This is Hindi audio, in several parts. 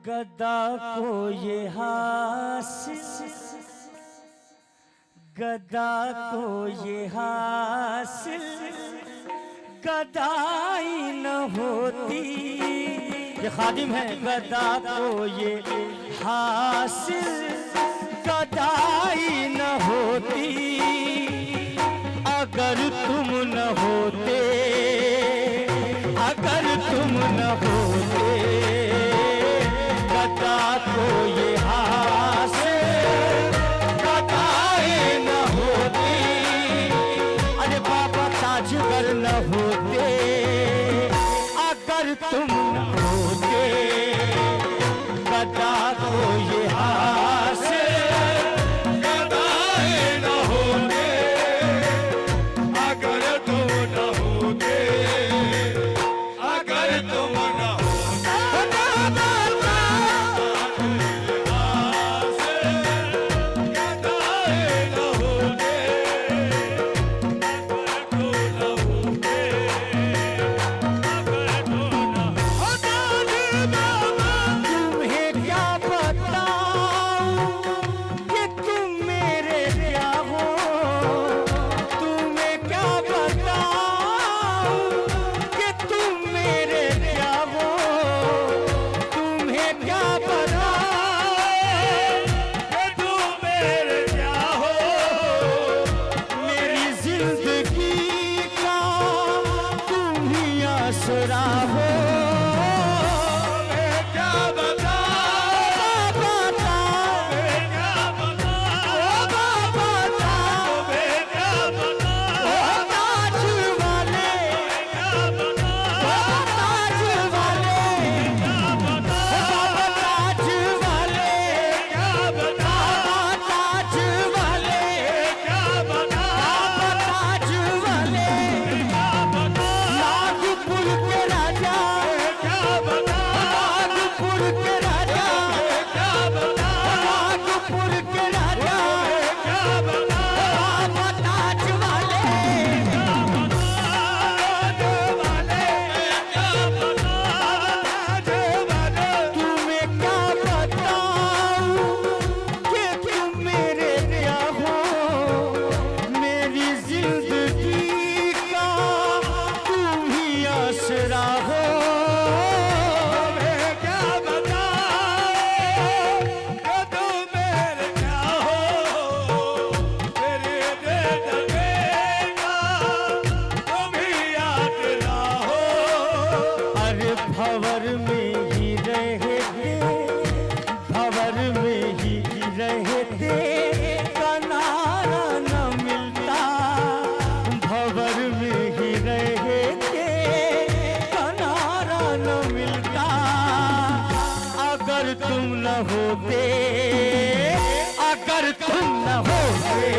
गदा को ये हासिल, गदा को ये हासिल गदाई न होती। ये खादिम है। गदा को ये हासिल गदाई न होती, अगर तुम न होते, अगर तुम न होते, गदा को ये हासिल गदाई न होती। अरे बाबा ताजगर न होते, अगर तुम न होते, गदा को ये हासिल गदाई न होते, अगर तुम न होते, अगर तुम न होते। भंवर में ही रहते, भंवर में ही रहते, किनारा न मिलता। भंवर में ही रहते, किनारा न मिलता, अगर तुम न होते, अगर तुम न होते,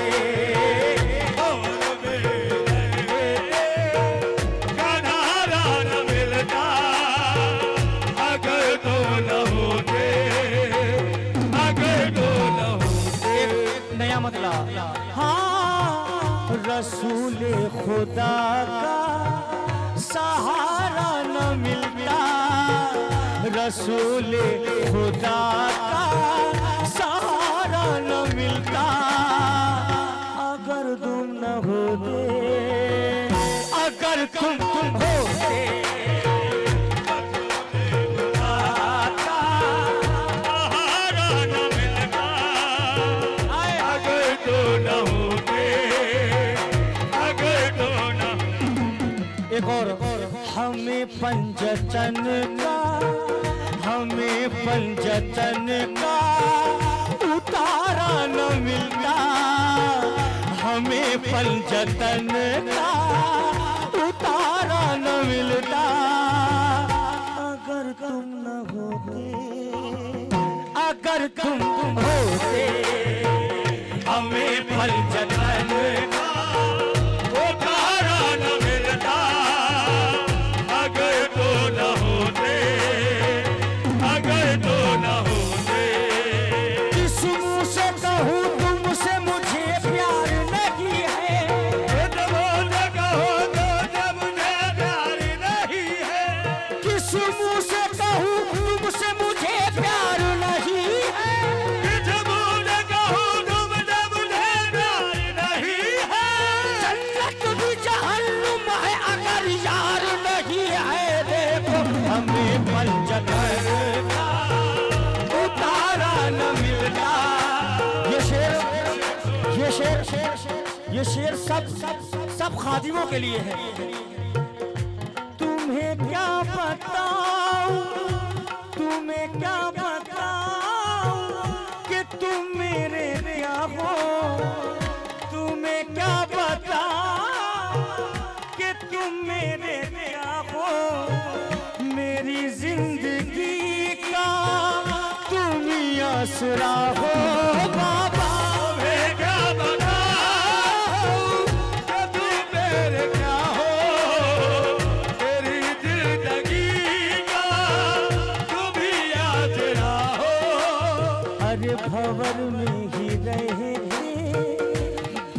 हाँ रसूले खुदा का सहारा न मिलता, रसूले खुदा का सहारा न मिलता, अगर तुम न होते, अगर तुम होते, एक और हमें पंजतन का, हमें पंजतन का उतारा न मिलता, हमें पंजतन का उतारा न मिलता, अगर तुम न होते, अगर तुम होते, हमें पंजतन का उतारा न मिलता, अगर तो न होते, अगर तो न होते। किस मुँह से कहूँ तुमसे मुझे प्यार नहीं है, जब कहो तो जब मुझे प्यार नहीं है। किस मुँह से कहूँ तुमसे मुझे प्यार ये शेर सब खादिमों के लिए है। तुम्हें क्या बताऊं, तुम्हें क्या बताऊं कि तुम मेरे क्या हो, तुम्हें क्या बताऊं कि तुम मेरे क्या हो, मेरी जिंदगी का तुम ही आसरा हो बाबा। तुम्हें क्या बताऊं कि तुम मेरे क्या हो, तेरी जिंदगी का तुम ही आसरा हो। अरे भंवर में ही रहे थे,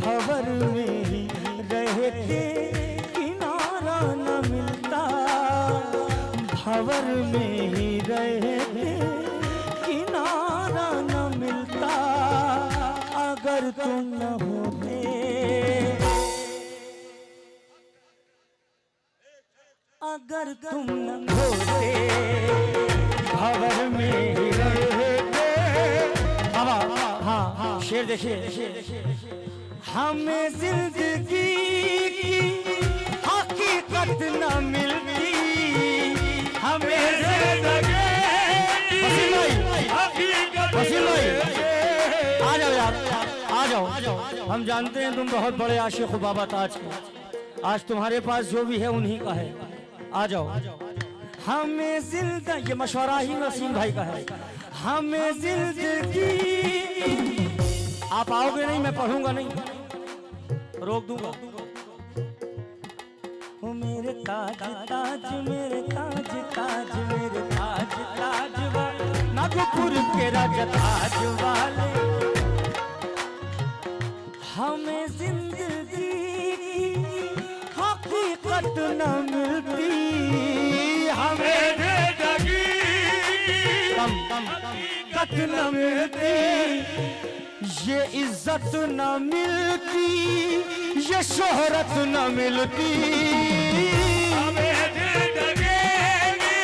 भंवर में ही रहे थे, किनारा न मिलता, भंवर में ही रहे थे, किनारा न मिलता, अगर तुम न होते, अगर तुम न होते, भंवर में ही रहे थे। हाँ, शेर देखिए। हमें जिंदगी की हकीकत न मिलती, हमें जिंदगी वसीम भाई आ जाओ यार, आ जाओ। हम जानते हैं तुम बहुत बड़े आशिक हो बाबा ताज के, आज तुम्हारे पास जो भी है उन्हीं का है, आ जाओ। हमें जिंदगी, ये मशवरा ही वसीम भाई का है, हमें जिंदगी, आप आओगे नहीं, मैं पढ़ूंगा नहीं, रोक दूंगा। ओ मेरे ताज ताज, मेरे ताज ताज, मेरे ताज ताज वाले, नागपुर के राजा ताज वाले, हमें जिंदगी की हकीकत न मिलती, हमें जिंदगी हकीकत न मिलती, ये इज्जत न मिलती, ये शोहरत न मिलती, हमें जिंदगी में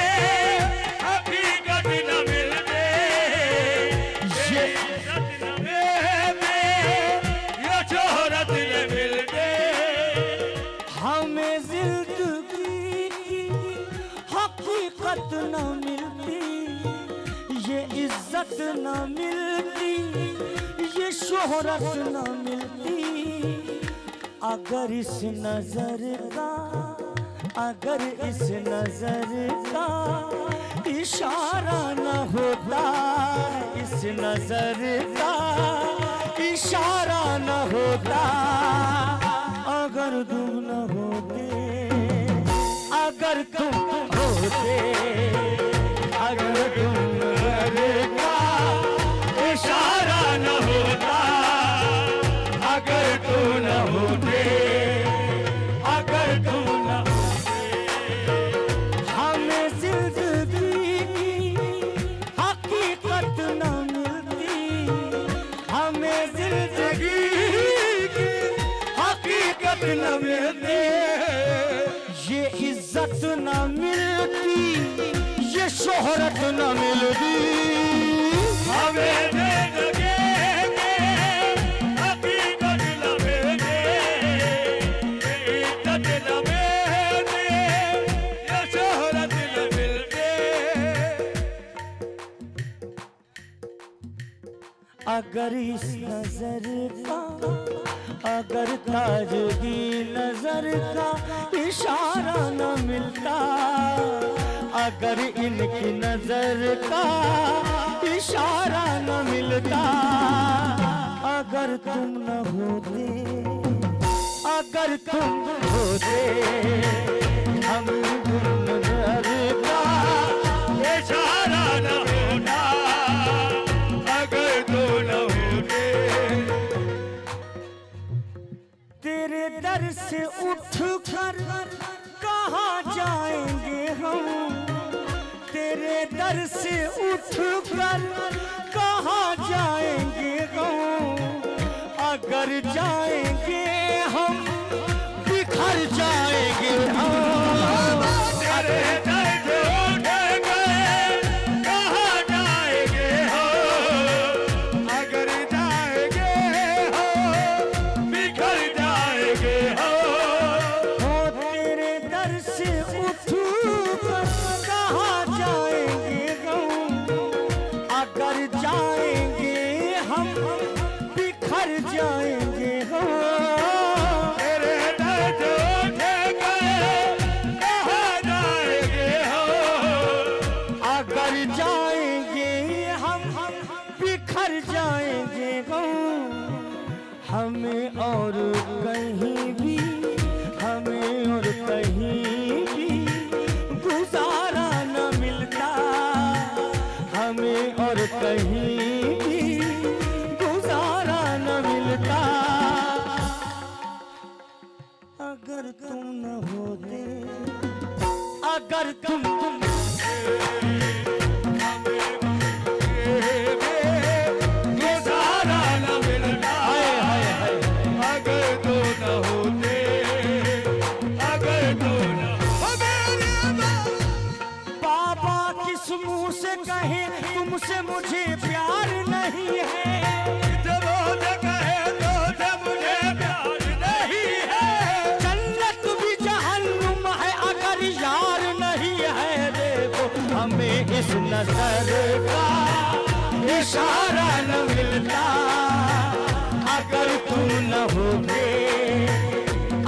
हकीकत न मिलती, ये इज्जत न मिलती, ये शोहरत न मिलती। हमें जिंदगी की हकीकत न मिलती, ये इज्जत न मिलती, ये शोहरत न मिलती, अगर इस नजर का, अगर इस नजर का इशारा न होता, इस नजर का इशारा न होता, अगर तुम न होते, अगर तुम होते, अगर तुम नजर का इशारा न होता, अगर तुम न होते, अगर तुम न होते, हमें जिंदगी की हकीकत न मिलती, हमें जिंदगी की हकीकत न मिलती, ये इज्जत न मिलती, ये शोहरत न मिलती, हमें जिंदगी अगर इस नजर का, अगर ताज की नजर का इशारा न मिलता, अगर इनकी नजर का इशारा न मिलता, अगर तुम न होते, अगर तुम होते, हम तुम नजर का इशारा न होता, अगर तो न होते। तेरे दर से उठ कर कहाँ जाएंगे हम, तेरे दर से उठ कर कहाँ जाएंगे हम, अगर जाएंगे हम बिखर जाएंगे हम, तेरे दर से उठ गए कहाँ जाएंगे हो, अगर जाएंगे हो बिखर जाएंगे। जाएंगे हम, बिखर जाएंगे हो। तेरे दर्द उठे गए कहाँ जाएंगे हो। अगर जाएंगे हम, बिखर जाएंगे हो। हमें और कहीं भी, हमें और कहीं भी गुजारा न मिलता, हमें और कहीं भी गुजारा न मिलता। अगर तुम न होते, अगर तुम गुजारा न मिलता। अगर तो न होते, अगर तो न बाबा किस मुंह से कहे तुमसे मुझे प्यार नहीं है। जब वो कहे तो जब मुझे प्यार नहीं है। जन्नत भी जहन्नुम है अगर यार नहीं है। देखो हमें इस नजर का इशारा न मिलता। अगर तुम न होते,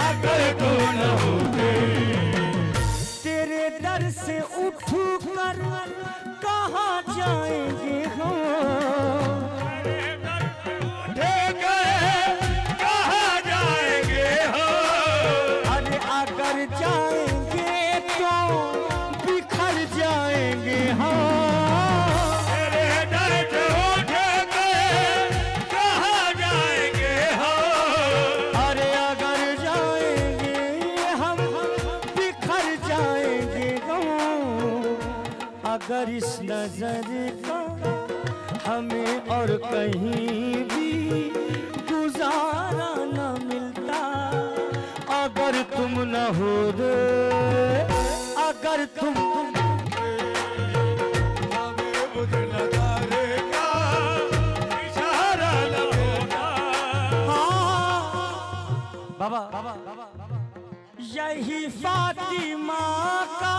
अगर तुम न होते। तेरे दर से उठ कर कहाँ जाएंगे हम। उठे गए कहाँ जाएंगे हो। अरे अगर जाएंगे तो बिखर जाएंगे हम। तेरे दर्द उठे गए कहाँ जाएंगे हो। अरे अगर जाएंगे हम, बिखर जाएंगे हम। अगर इस नजर का हमें और कहीं भी गुजारा न मिलता। अगर तुम न हो रे, अगर तुम हमें बुझ नजारे का इशारा न मिलता। बाबा यही फातिमा का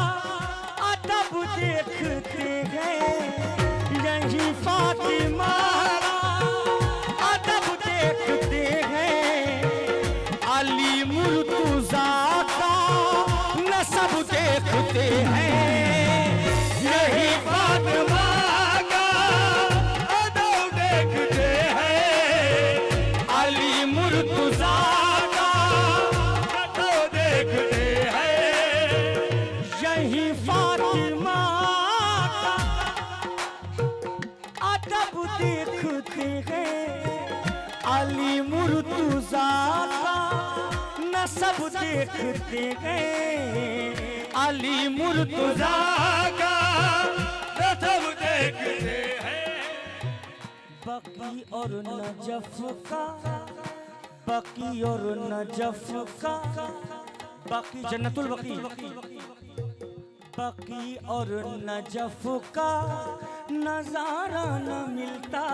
अदब देखते हैं। यही फातिमा का अदब देखते हैं। अली मुर्तुजा का नसब देखते हैं। यही फातिमा का अदब देखते हैं। अली मुर्तुजा तो देखते हैं। यही फातिमा का अदब देखते हैं। अली मुर्तुजा का नसब देखते हैं। अली मुर्तुजा का नसब देखते हैं। बकी और नजफ का, बकी और नजफ का, बकी जन्नतुल बकी, बकी और नजफ का नजारा न मिलता।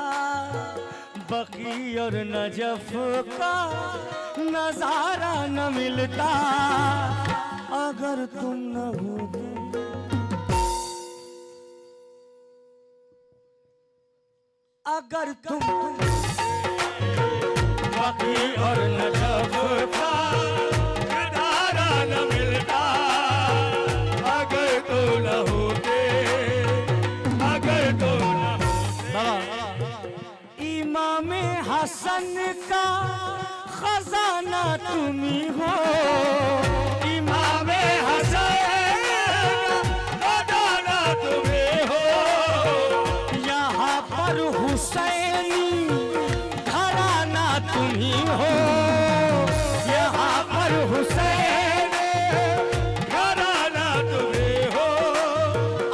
बकी और नजफ का नजारा न मिलता। अगर तुम न होते, अगर तुम बकी और नजफ का नजारा न मिलता। अगर तो न होते, अगर तो न होते। इमाम हसन का खजाना तुम्ही हो। इमाम हसन का खजाना तुम्हें हो। यहाँ पर हुसैनी घराना तुम्ही हो। यहाँ पर हुसैन घराना तुम्हें हो।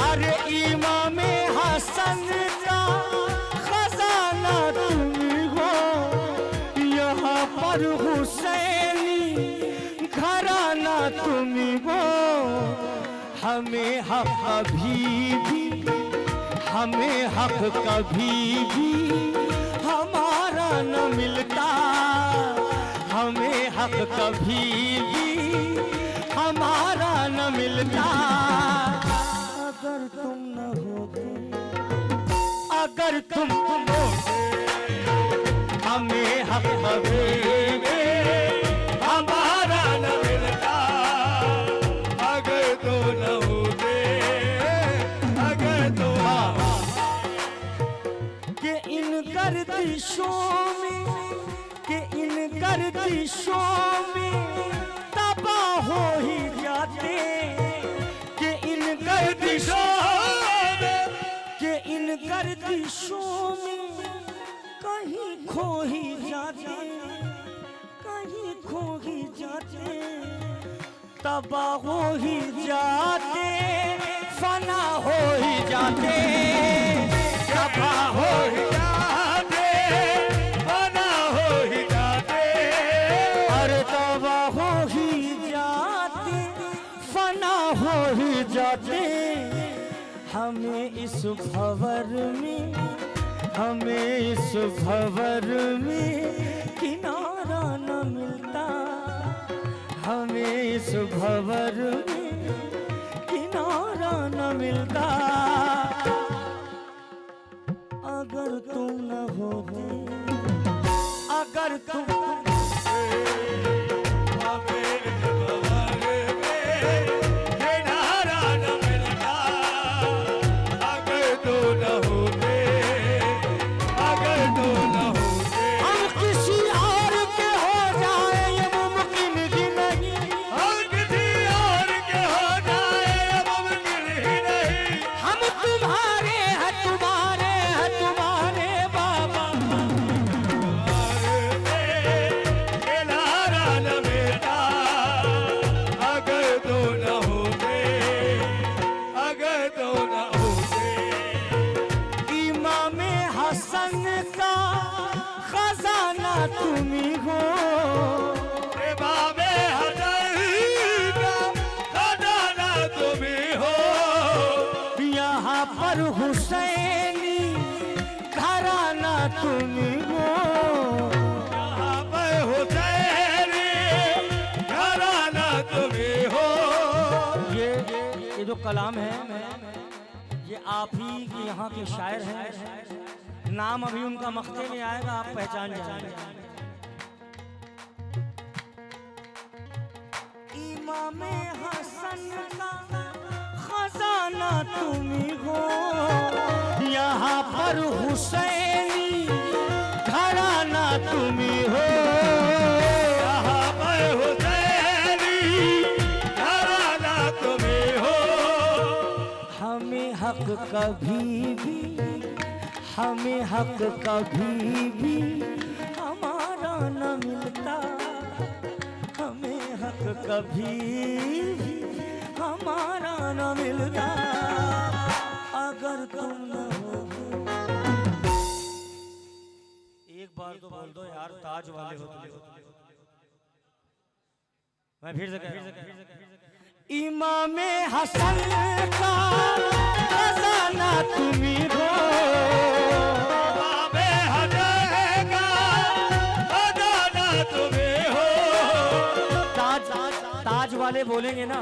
अरे इमाम हसन का खजाना तुम्ही हो। यहाँ पर हुसैनी घराना तुम्ही हो। हमें हक कभी भी, हमें हक कभी भी हमारा न मिलता। हमें हक कभी भी हमारा न मिलता। अगर तुम न होते, अगर अगर तुम होते हमें हक कभी भी हमारा न मिलता अगर तो न होते अगर तो के इन गर्दिशों में के इन गर्दिशों में तबाह हो ही जाते के इन गर्दिशों के इन गर्दिशों में कहीं खो ही जाते कहीं खो ही जाते तबाह हो ही जाते फना हो ही जाते तबाह हो ही जाते बना हो ही जाते अरे तबाह हो ही जाते फना हो ही जाते हमें इस भंवर में हमें इस भंवर में किनारा न मिलता हमें इस भंवर में किनारा न मिलता अगर तुम न होते अगर तुम तुम्ही हो बाबे हदर का खजाना तुम्ही हो यहाँ पर हुसैनी घराना तुम्ही हो यहाँ पर हुसैनी घराना तुम्ही हो ये जो कलाम है ये आप ही के यहाँ के शायर हैं नाम अभी उनका मख्ते में आएगा आप पहचान जाएंगे इमाम हसन का खजाना तुम्ही हो यहाँ पर हुसैनी घराना तुम्ही हो यहाँ पर हुसैनी घराना तुम्ही हो हमें हक कभी भी हमें हक कभी भी हमारा न मिलता हमें हक कभी भी हमारा न मिलता अगर तुम न हो एक बार तो बोल दो यार ताज वाले हो तुम मैं फिर से कह इमाम हसन का खजाना तुम्ही हो बाबे हदर का खजाना तुम्ही हो ताज वाले बोलेंगे ना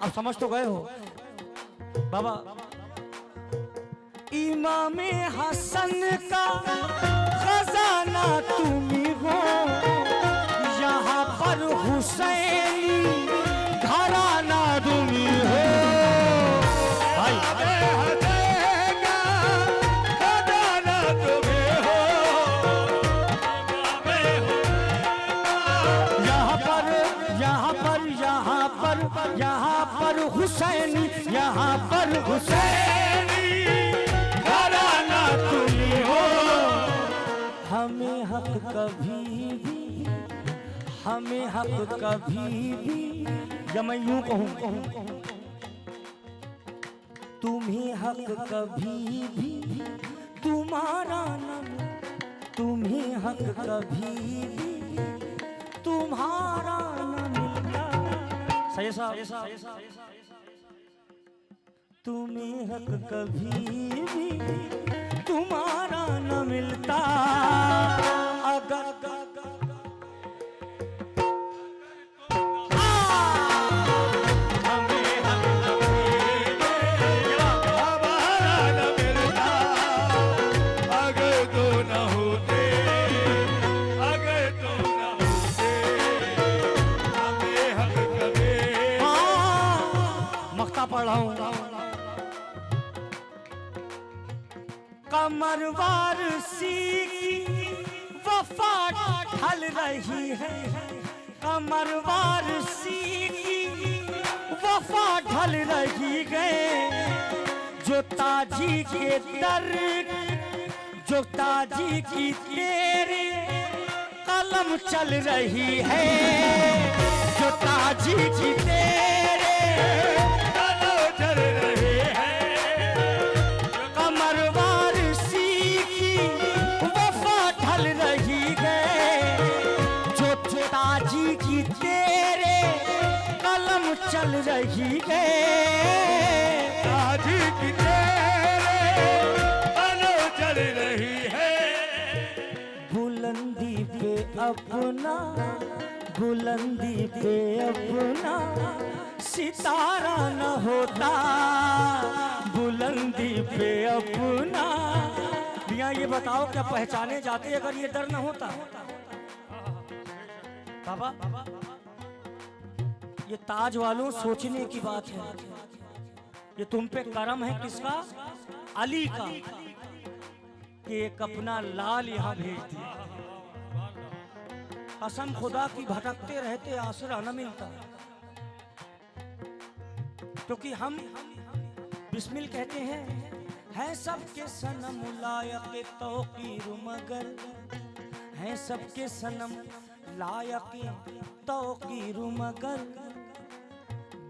अब समझ तो गए हो बाबा इमाम हसन का खजाना तुम्ही हो यहाँ पर हुसैनी घराना तुम्ही हो भाई हदर का खजाना तुम्ही हो यहाँ पर हुसैनी यहाँ पर हुसैनी घराना तुम्ही हो हमें हक कभी भी हमें हक कभी भी या मैं यूं कहूँ तुम्हें हक कभी भी तुम्हारा न तुम्हें हक कभी भी तुम्हारा न मिलता सही साहब तुम्हें हक कभी भी तुम्हारा न मिलता अगर हमारा न मिलता कमरवार सी की वफा ढल रही है, कमरवार सी की वफा ढल रही है। जो ताजी के दर, जो ताजी की तेरे कलम चल रही है, जो ताजी की तेरे कलम चल रही है। कमरवार सी की वफा ढल रही है। जो ताजी की तेरे कलम चल रही है, ताजी की तेरे कलम चल रही है। बुलंदी पे अपना, बुलंदी पे अपना सितारा न होता, बुलंदी पे अपना। भैया ये बताओ क्या पहचाने जाते अगर ये डर न होता? बाबा ये ताज वालों सोचने की बात है, ये तुम पे करम है किसका? अली का, कि एक अपना लाल यहाँ भेज दिया। कसम खुदा की भटकते रहते आसरा न मिलता, क्योंकि हम बिस्मिल कहते हैं सबके सनम लायक तौकीर मगर, हैं सबके सनम लायक तौकीर मगर,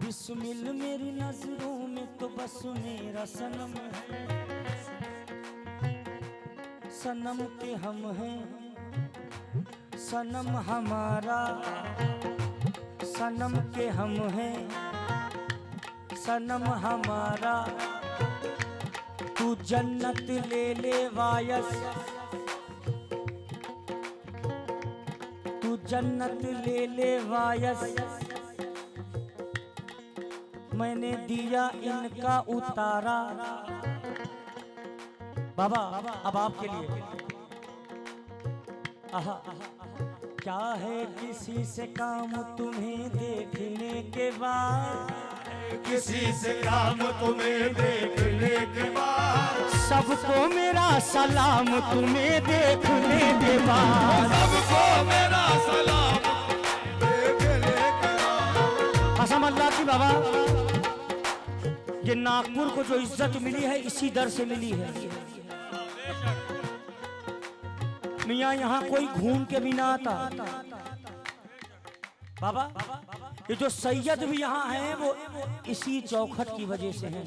बिस्मिल मेरी नजरों में तो बस मेरा सनम है। सनम के हम हैं, सनम हमारा, सनम के हम हैं, सनम हमारा। तू जन्नत ले ले वायस, तू जन्नत ले ले वायस, मैंने दिया इनका उतारा। बाबा अब आपके लिए आहा, क्या है किसी से काम तुम्हें देखने के बाद, किसी से काम तुम्हें देखने के बाद, सबको मेरा सलाम तुम्हें देखने के बाद, सबको मेरा सलाम देखने के बाद। कसम अल्लाह की बाबा, ये नागपुर को जो इज्जत मिली है इसी दर से मिली है। मियाँ यहाँ कोई घूम के भी ना आता। बाबा ये जो सैयद भी यहाँ हैं वो इसी चौखट की वजह से हैं।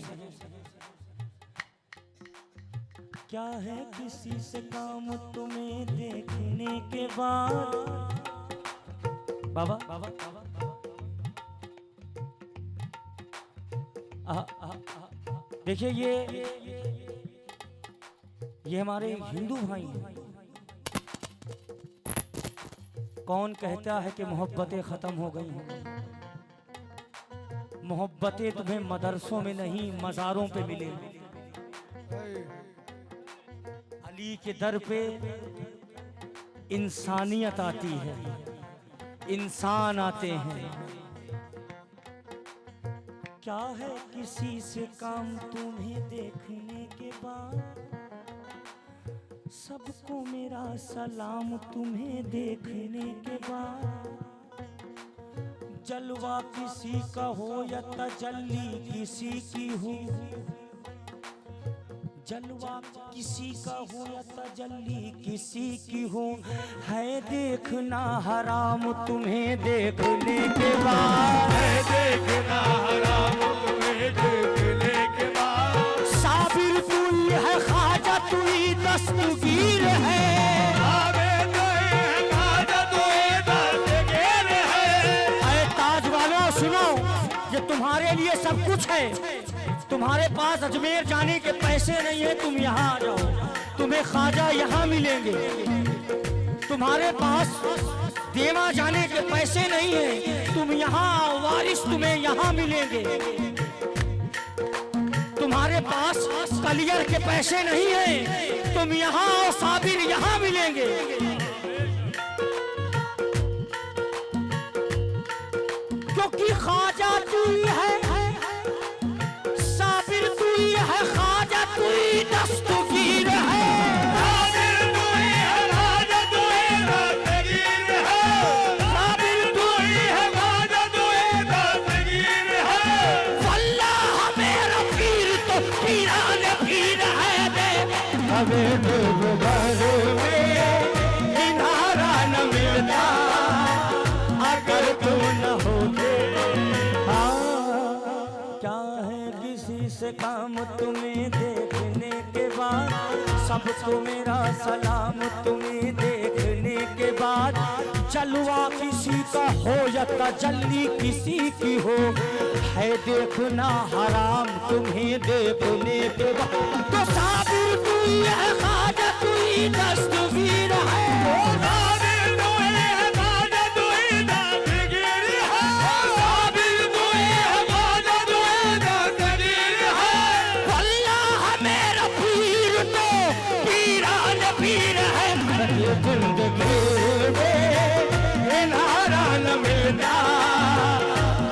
क्या है किसी से काम तुम्हें देखने के बाद, बाबा देखिए ये हमारे हिंदू भाई हैं। कौन कहता है कि मोहब्बतें खत्म हो गई हैं? मोहब्बतें तुम्हें मदरसों में नहीं मज़ारों पे मिलेंगी। अली के दर पे इंसानियत आती है, इंसान आते हैं। क्या है किसी से काम तुम्हें देखने के बाद, सबको मेरा सलाम तुम्हें देखने के बाद। जलवा किसी का हो या तजल्ली किसी की हो, जलवा किसी का हो या तजल्ली किसी की हो, है देखना हराम तुम्हें देखने के बाद, है देखना हराम तुम्हें देखने के बाद। साबिर तू ही है, ख्वाजा तू ही दस्तगीर है, ताज वालों सुनो, ये तुम्हारे लिए सब कुछ है। तुम्हारे पास अजमेर जाने के पैसे नहीं है, तुम यहाँ आ जाओ, तुम्हें ख्वाजा यहाँ मिलेंगे। तुम्हारे पास देवा जाने के पैसे नहीं है, तुम यहाँ आओ, वारिस तुम्हें यहाँ मिलेंगे। तुम्हारे पास कलियर के पैसे नहीं है, तुम यहाँ आओ, साबिर यहाँ मिलेंगे। क्योंकि ख्वाजा तू ही है, साबिर तू ही है, ख्वाजा तू ही दस्तगीर है। हमें देवघर में किनारा न मिलता अगर तू न होते। क्या है किसी से काम तुम्हें देखने के बाद, सबको मेरा सलाम तुम्हें देखने के बाद। जलवा किसी का हो या तजल्ली किसी की हो, है देखना हराम तुम्हें देखने के बाद। तो साबिर तू है, ख्वाजा तू ही दस्तगीर है, साबिर तू है, ख्वाजा तू ही दस्तगीर है, साबिर तू है, ख्वाजा तू ही दस्तगीर है। अल्लाह मेरा पीर तो पीरान पीर है, जिंदगी में किनारा न मिलता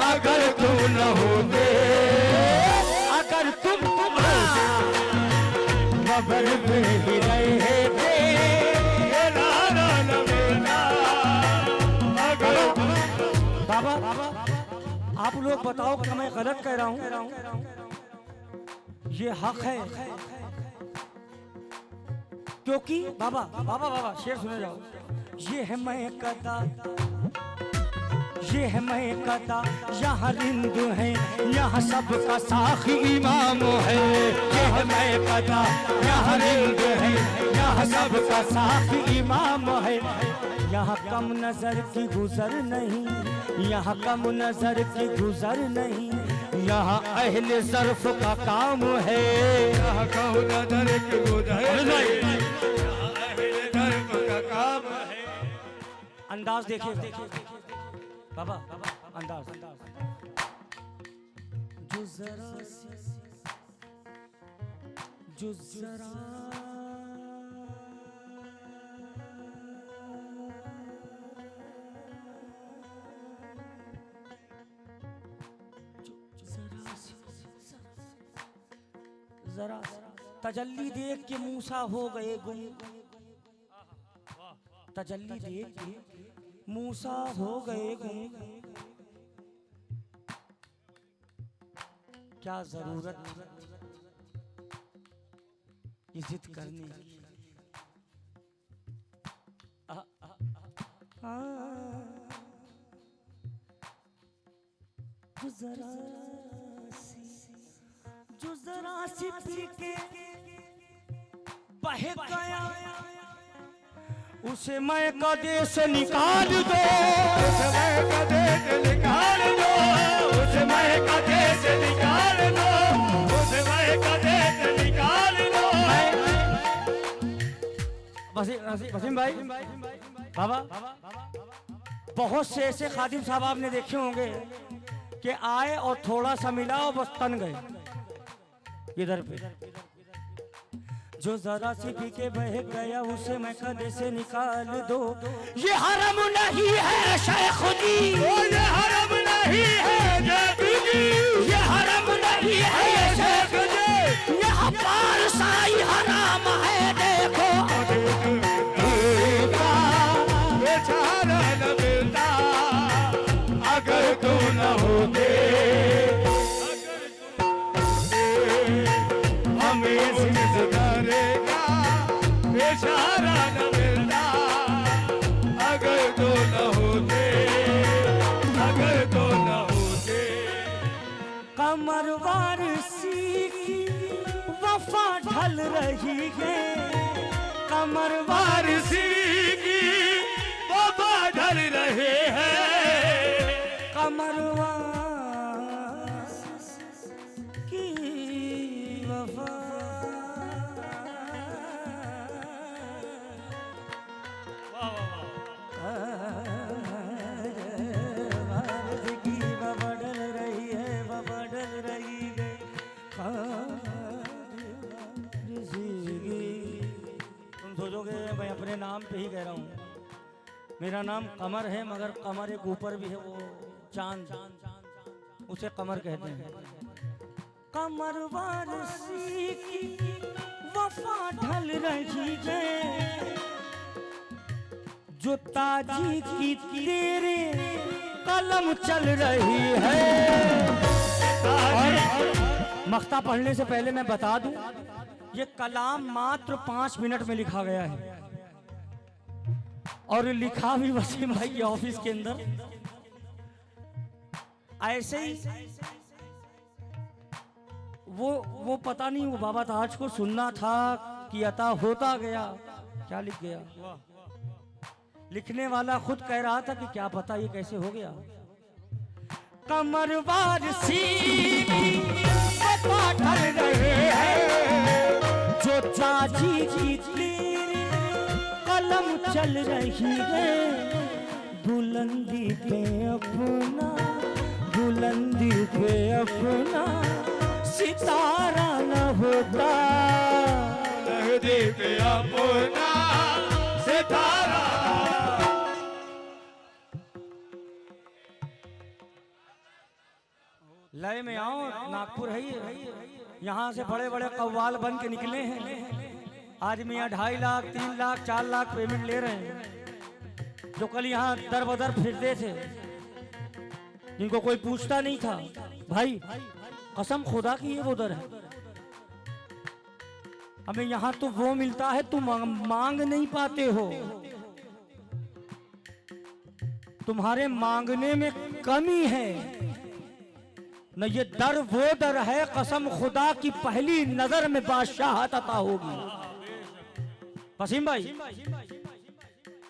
अगर तू न होते, अगर तुम खबर में ही रहे थे किनारा न मिलता अगर। बाबा आप लोग बताओ कि मैं गलत कह रहा हूँ? ये हक है क्योंकि बाबा बाबा बाबा शेर सुने जाओ। ये है मैं कदा, ये है मैं कदा, यहाँ रिंद है, यहाँ सबका साखी इमाम है। ये है मैं कदा, यहाँ रिंद है, यहाँ सबका साखी इमाम है। यहाँ कम नजर की गुजर नहीं, यहाँ कम नजर की गुजर नहीं, यहाँ अहले ज़र्फ़ का काम है। यहाँ कम नजर की गुजर नहीं, यहाँ अहले ज़र्फ़ का काम है। अंदाज देखिए बाबा, अंदाज जो जरा जरा तजल्ली देख के मूसा हो गए गुम, तजल्ली देख के मूसा हो गए गुम। क्या जरूरत ये जिद करने की? जो जरा सी पी के बह गया, उसे मैं कदे से निकाल दो, उसे मैं कदे से निकाल दो, उसे मैं कदे से निकाल दो, उसे मैं कदे से निकाल दो। वसीम भाई बाबा, बहुत से ऐसे खादिम साहब आपने देखे होंगे कि आए और थोड़ा सा मिला और बस तन गए इधर पे। जो जरा सी पी के बह गया, उसे मैं कदे से निकाल दो। ये हरम नहीं है शेख जी, ये हरम नहीं है जादू जी, ये हरम नहीं है शेख जी, यहाँ पार साई हराम है। देखो बेचारा न मिलता अगर तू न होते, हमें करेगा बेचारा न मिलता अगर तो न होते, अगर तो न होते। कमर वारसी की वफा ढल रही है, कमर वारसी की वफा ढल रहे हैं, कमर वारसी की वफा। सोचोगे मैं अपने नाम पे ही कह रहा हूँ, मेरा नाम कमर है, मगर कमर एक ऊपर भी है, वो चांद, उसे कमर कहते हैं। कमर वारसी की वफा ढल रही है, जो ताजी की तेरे कलम चल रही है। और मख्ता पढ़ने से पहले मैं बता दूं ये कलाम मात्र 5 मिनट में लिखा गया है और लिखा भी वसीम भाई के ऑफिस के अंदर। ऐसे ही वो पता नहीं वो बाबा ताज को सुनना था कि अता होता गया, क्या लिख गया। लिखने वाला खुद कह रहा था कि क्या पता ये कैसे हो गया। कमरवार सी ढल रहे हैं जो चाची की तीर कलम चल रही है, बुलंदी पे अपना, बुलंदी पे अपना सितारा न होता, बुलंदी पे अपना सितारा। लय में आओ, नागपुर है ये, यहाँ से बड़े बड़े कव्वाल बन के निकले हैं। आज मियाँ 2.5 लाख 3 लाख 4 लाख पेमेंट ले रहे हैं, जो कल यहाँ दर बदर फिरते थे, जिनको कोई पूछता नहीं था। भाई कसम खुदा की ये वो दर है, हमें यहाँ तो वो मिलता है तुम मांग नहीं पाते हो, तुम्हारे मांगने में कमी है न। ये दर वो दर है कसम खुदा की पहली नजर में बादशाहत अता होगी। वसीम भाई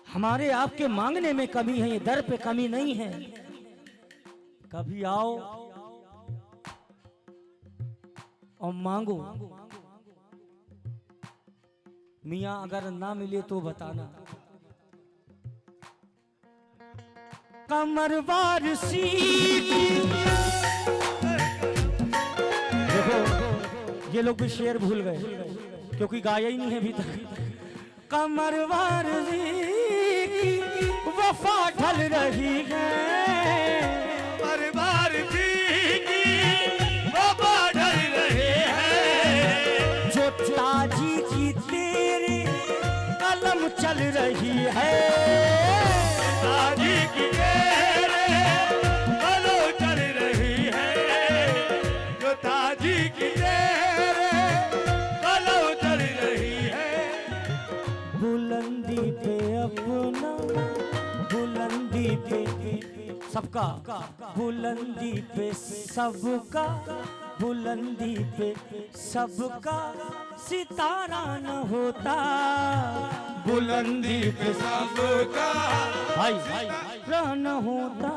हमारे आपके मांगने में कमी है, ये दर पे कमी नहीं है। कभी आओ और मांगो, मियां अगर ना मिले तो बताना। कमरवार सी देखो ये लोग भी शेर भूल गए क्योंकि गाया ही नहीं है अभी तक। कमरवार की वफा ढल रही है, कमरवार की वफा ढल रही है, जो ताजी की तेरी कलम चल रही है, ताजी की तेरे कलम चल रही है, जो ताजी की तेरे कलम चल रही है। बुलंदी पे अपना, बुलंदी पे सबका, बुलंदी पे सबका, बुलंदी पे सबका सितारा न होता, बुलंदी पे सबका भाई न होता।